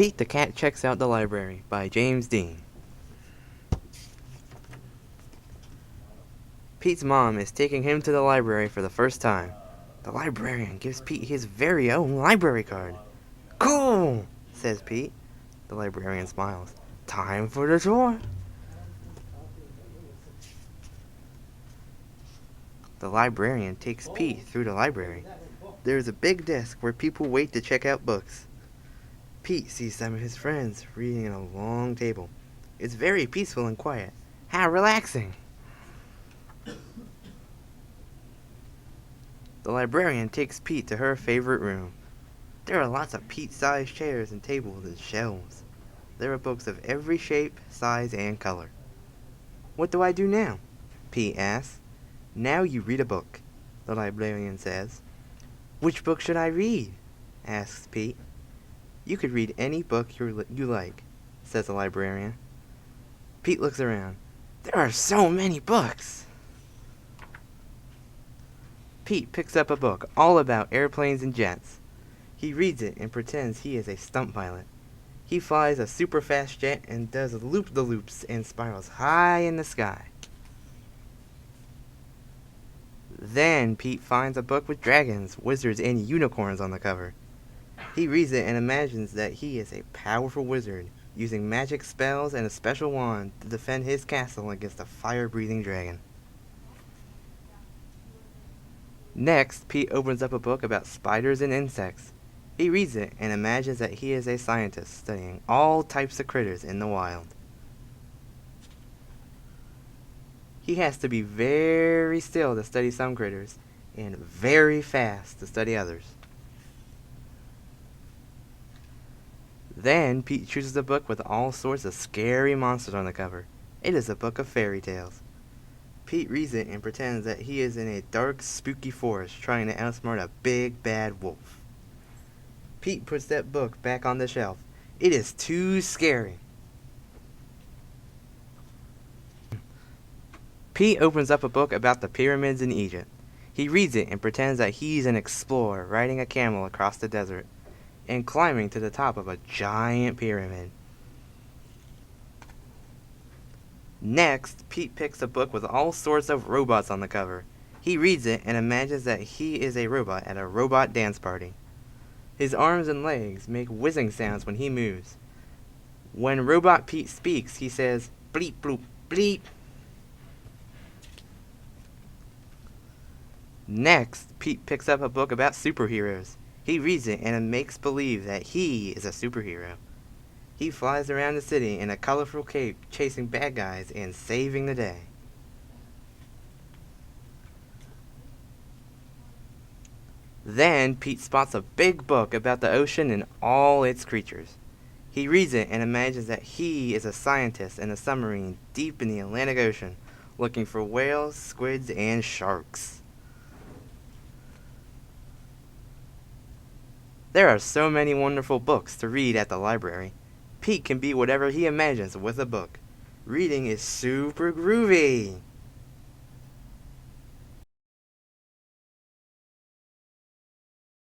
Pete the Cat Checks Out the Library by James Dean. Pete's mom is taking him to the library for the first time. The librarian gives Pete his very own library card. "Cool," says Pete. The librarian smiles. "Time for the tour." The librarian takes Pete through the library. There is a big desk where people wait to check out books. Pete sees some of his friends reading at a long table. It's very peaceful and quiet. How relaxing! The librarian takes Pete to her favorite room. There are lots of Pete-sized chairs and tables and shelves. There are books of every shape, size, and color. "What do I do now?" Pete asks. "Now you read a book," the librarian says. "Which book should I read?" asks Pete. "You could read any book you like," says the librarian. Pete looks around. There are so many books! Pete picks up a book all about airplanes and jets. He reads it and pretends he is a stunt pilot. He flies a super fast jet and does loop-the-loops and spirals high in the sky. Then Pete finds a book with dragons, wizards, and unicorns on the cover. He reads it and imagines that he is a powerful wizard, using magic spells and a special wand to defend his castle against a fire-breathing dragon. Next, Pete opens up a book about spiders and insects. He reads it and imagines that he is a scientist studying all types of critters in the wild. He has to be very still to study some critters, and very fast to study others. Then Pete chooses a book with all sorts of scary monsters on the cover. It is a book of fairy tales. Pete reads it and pretends that he is in a dark, spooky forest trying to outsmart a big, bad wolf. Pete puts that book back on the shelf. It is too scary. Pete opens up a book about the pyramids in Egypt. He reads it and pretends that he's an explorer riding a camel across the desert and climbing to the top of a giant pyramid. Next, Pete picks a book with all sorts of robots on the cover. He reads it and imagines that he is a robot at a robot dance party. His arms and legs make whizzing sounds when he moves. When Robot Pete speaks, he says, "Bleep bloop bleep." Next, Pete picks up a book about superheroes. He reads it and makes believe that he is a superhero. He flies around the city in a colorful cape, chasing bad guys and saving the day. Then Pete spots a big book about the ocean and all its creatures. He reads it and imagines that he is a scientist in a submarine deep in the Atlantic Ocean, looking for whales, squids, and sharks. There are so many wonderful books to read at the library. Pete can be whatever he imagines with a book. Reading is super groovy!